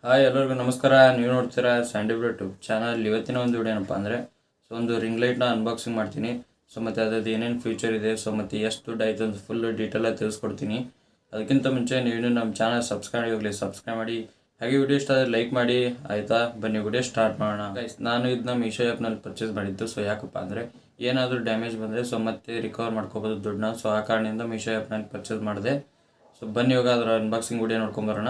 Hi ಎಲ್ಲರಿಗೂ ನಮಸ್ಕಾರ. ನೀವು ನೋಡ್ತೀರಾ ಸ್ಯಾಂಡೀಪ್ ಯೂಟ್ಯೂಬ್ ಚಾನಲ್. ಇವತ್ತಿನ ಒಂದು ವಿಡಿಯೋ ಏನಪ್ಪ ಅಂದರೆ ಒಂದು ರಿಂಗ್ ಲೈಟ್ನ ಅನ್ಬಾಕ್ಸಿಂಗ್ ಮಾಡ್ತೀನಿ. ಮತ್ತು ಅದ್ರದ್ದು ಏನೇನು ಫ್ಯೂಚರ್ ಇದೆ, ಮತ್ತು ಎಷ್ಟು ದುಡ್ಡು ಆಯಿತು ಅಂತ ಫುಲ್ ಡೀಟೇಲಾಗಿ ತಿಳಿಸ್ಕೊಡ್ತೀನಿ. ಅದಕ್ಕಿಂತ ಮುಂಚೆ ನೀವು ನಮ್ಮ ಚಾನಲ್ ಸಬ್ಸ್ಕ್ರೈಬ್ ಮಾಡಿ, ಹಾಗೆ ವಿಡಿಯೋ ಇಷ್ಟ ಆದರೆ ಲೈಕ್ ಮಾಡಿ. ಆಯಿತಾ, ಬನ್ನಿ ವಿಡಿಯೋ ಸ್ಟಾರ್ಟ್ ಮಾಡೋಣ. ನಾನು ಇದನ್ನ ಮೀಶೋ ಆ್ಯಪ್ನಲ್ಲಿ ಪರ್ಚೇಸ್ ಮಾಡಿದ್ದು. ಯಾಕಪ್ಪ ಅಂದರೆ ಏನಾದರೂ ಡ್ಯಾಮೇಜ್ ಬಂದರೆ ಮತ್ತೆ ರಿಕವರ್ ಮಾಡ್ಕೋಬೋದು ದುಡ್ಡನ್ನ. ಆ ಕಾರಣದಿಂದ ಮೀಶೋ ಆ್ಯಪ್ನಲ್ಲಿ ಪರ್ಚೇಸ್ ಮಾಡಿದೆ. ಬನ್ನಿ ಇವಾಗ ಅದರ ಅನ್ಬಾಕ್ಸಿಂಗ್ ವಿಡಿಯೋ ನೋಡ್ಕೊಂಬರೋಣ.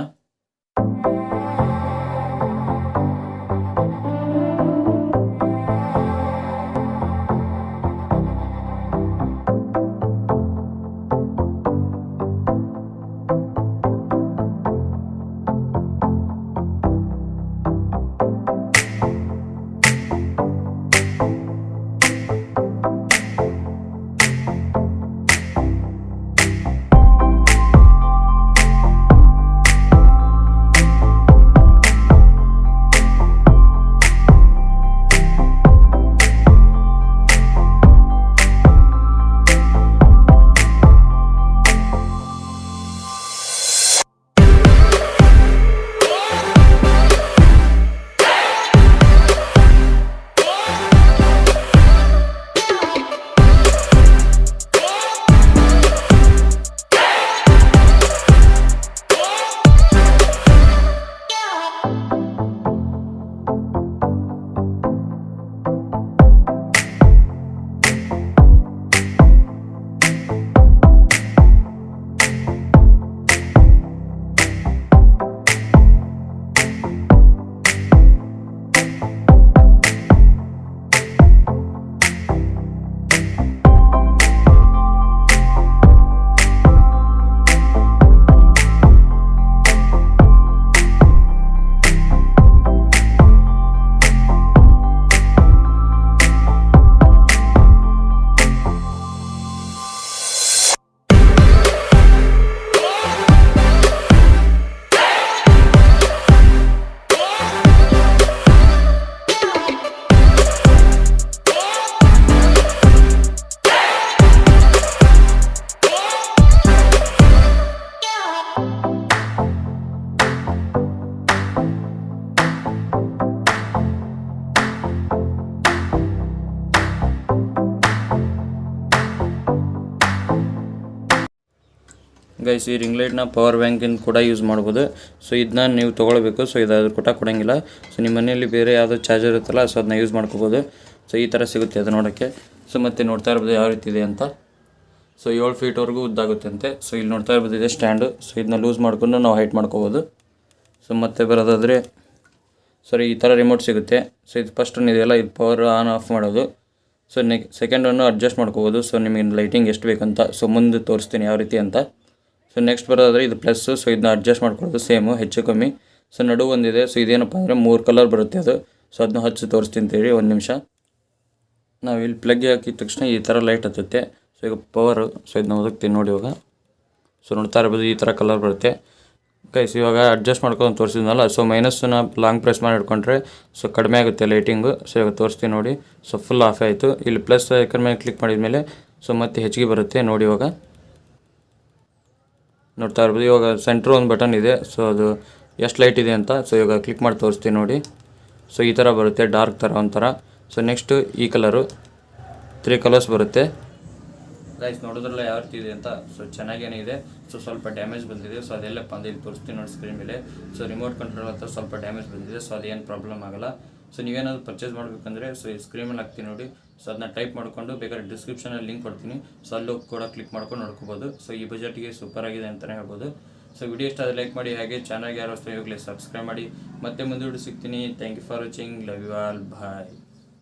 ಗೈಸ್, ಈ ರಿಂಗ್ ಲೈಟ್ನ ಪವರ್ ಬ್ಯಾಂಕಿಂದ ಕೂಡ ಯೂಸ್ ಮಾಡ್ಬೋದು. ಇದನ್ನ ನೀವು ತೊಗೊಳ್ಬೇಕು. ಇದಾದ್ರೂ ಕೊಡೋಂಗಿಲ್ಲ. ನಿಮ್ಮ ಮನೆಯಲ್ಲಿ ಬೇರೆ ಯಾವುದೋ ಚಾರ್ಜರ್ ಇರುತ್ತಲ್ಲ, ಅದನ್ನ ಯೂಸ್ ಮಾಡ್ಕೋಬೋದು. ಈ ಥರ ಸಿಗುತ್ತೆ ಅದು ನೋಡೋಕ್ಕೆ. ಮತ್ತು ನೋಡ್ತಾ ಇರ್ಬೋದು ಯಾವ ರೀತಿ ಇದೆ ಅಂತ. 7 ಫೀಟ್ವರೆಗೂ ಉದ್ದಾಗುತ್ತೆ ಅಂತೆ. ಇಲ್ಲಿ ನೋಡ್ತಾ ಇರ್ಬೋದು ಇದೆ ಸ್ಟ್ಯಾಂಡು. ಇದನ್ನ ಲೂಸ್ ಮಾಡ್ಕೊಂಡು ನಾವು ಹೈಟ್ ಮಾಡ್ಕೋಬೋದು. ಮತ್ತೆ ಬರೋದಾದರೆ ಈ ಥರ ರಿಮೋಟ್ ಸಿಗುತ್ತೆ. ಇದು ಫಸ್ಟ್ ಒನ್ ಇದೆಯಲ್ಲ, ಇದು ಪವರ್ ಆನ್ ಆಫ್ ಮಾಡೋದು. ಸೆಕೆಂಡ್ ಒನ್ನು ಅಡ್ಜಸ್ಟ್ ಮಾಡ್ಕೋಬೋದು. ನಿಮಗೆ ಲೈಟಿಂಗ್ ಎಷ್ಟು ಬೇಕಂತ ಮುಂದೆ ತೋರಿಸ್ತೀನಿ ಯಾವ ರೀತಿ ಅಂತ. ನೆಕ್ಸ್ಟ್ ಬರೋದಾದರೆ ಇದು ಪ್ಲಸ್ಸು. ಇದನ್ನ ಅಡ್ಜಸ್ಟ್ ಮಾಡ್ಕೊಳ್ಳೋದು ಸೇಮು, ಹೆಚ್ಚು ಕಮ್ಮಿ. ನಡು ಒಂದಿದೆ. ಇದೇನಪ್ಪ ಅಂದರೆ 3 ಕಲರ್ ಬರುತ್ತೆ ಅದು. ಅದನ್ನ ಹಚ್ಚಿ ತೋರಿಸ್ತೀನಿ ತೇಳಿ ಒಂದು ನಿಮಿಷ. ನಾವು ಇಲ್ಲಿ ಪ್ಲಗ್ಗೆ ಹಾಕಿದ ತಕ್ಷಣ ಈ ಥರ ಲೈಟ್ ಹತ್ತುತ್ತೆ. ಈಗ ಪವರು. ಇದನ್ನ ಓದಕ್ತೀನಿ ನೋಡಿ ಇವಾಗ. ನೋಡ್ತಾ ಇರ್ಬೋದು ಈ ಥರ ಕಲರ್ ಬರುತ್ತೆ. ಗೈಸ್, ಇವಾಗ ಅಡ್ಜಸ್ಟ್ ಮಾಡ್ಕೊಂಡು ತೋರಿಸಿದ್ನಲ್ಲ. ಮೈನಸ್ಸನ್ನ ಲಾಂಗ್ ಪ್ರೆಸ್ ಮಾಡಿ ಹಿಡ್ಕೊಂಡ್ರೆ ಕಡಿಮೆ ಆಗುತ್ತೆ ಲೈಟಿಂಗು. ಇವಾಗ ತೋರಿಸ್ತೀನಿ ನೋಡಿ. ಫುಲ್ ಆಫ್ ಆಯಿತು. ಇಲ್ಲಿ ಪ್ಲಸ್ ಐಕನ್ ಮೇಲೆ ಕ್ಲಿಕ್ ಮಾಡಿದ್ಮೇಲೆ ಮತ್ತೆ ಹೆಚ್ಚಿಗೆ ಬರುತ್ತೆ ನೋಡಿ ಇವಾಗ. ನೋಡ್ತಾ ಇರ್ಬೋದು ಇವಾಗ ಸೆಂಟ್ರ್ ಒಂದು ಬಟನ್ ಇದೆ. ಅದು ಎಷ್ಟು ಲೈಟ್ ಇದೆ ಅಂತ. ಇವಾಗ ಕ್ಲಿಕ್ ಮಾಡಿ ತೋರಿಸ್ತೀನಿ ನೋಡಿ. ಈ ಥರ ಬರುತ್ತೆ, ಡಾರ್ಕ್ ಥರ ಒಂಥರ. ನೆಕ್ಸ್ಟು ಈ ಕಲರು 3 ಕಲರ್ಸ್ ಬರುತ್ತೆ. ಗೈಸ್, ನೋಡೋದ್ರಲ್ಲ ಯಾವ ರೀತಿ ಇದೆ ಅಂತ. ಚೆನ್ನಾಗೇನೇ ಇದೆ. ಸ್ವಲ್ಪ ಡ್ಯಾಮೇಜ್ ಬಂದಿದೆ. ಅದೆಲ್ಲಪ್ಪ ಅಂದರೆ ಇಲ್ಲಿ ತೋರಿಸ್ತೀನಿ ನೋಡಿ ಸ್ಕ್ರೀನ್ ಮೇಲೆ. ರಿಮೋಟ್ ಕಂಟ್ರೋಲ್ ಹತ್ರ ಸ್ವಲ್ಪ ಡ್ಯಾಮೇಜ್ ಬಂದಿದೆ. ಅದೇನು ಪ್ರಾಬ್ಲಮ್ ಆಗಲ್ಲ. ನೀವೇನಾದ್ರು ಪರ್ಚೇಸ್ ಮಾಡಬೇಕಂದ್ರೆ ಈ ಸ್ಕ್ರೀನ್ ಮೇಲೆ ಹಾಕ್ತೀನಿ ನೋಡಿ. ಅದನ್ನ ಟೈಪ್ ಮಾಡಿಕೊಂಡು ಬೇಕಾದ್ರೆ ಡಿಸ್ಕ್ರಿಪ್ಷನಲ್ಲಿ ಲಿಂಕ್ ಕೊಡ್ತೀನಿ. ಅಲ್ಲೂ ಕೂಡ ಕ್ಲಿಕ್ ಮಾಡ್ಕೊಂಡು ನೋಡ್ಕೋಬೋದು. ಈ ಬಜೆಟ್ಗೆ ಸೂಪರ್ ಆಗಿದೆ ಅಂತಲೇ ಹೇಳ್ಬೋದು. ವಿಡಿಯೋ ಇಷ್ಟ ಆದರೆ ಲೈಕ್ ಮಾಡಿ, ಹಾಗೆ ಚಾನಲ್ಗೆ ಯಾರು ಹೊಸ ಇವಾಗಲೇ ಸಬ್ಸ್ಕ್ರೈಬ್ ಮಾಡಿ. ಮತ್ತೆ ಮುಂದೆ ಸಿಗ್ತೀನಿ. Thank you for watching. Love you all. Bye.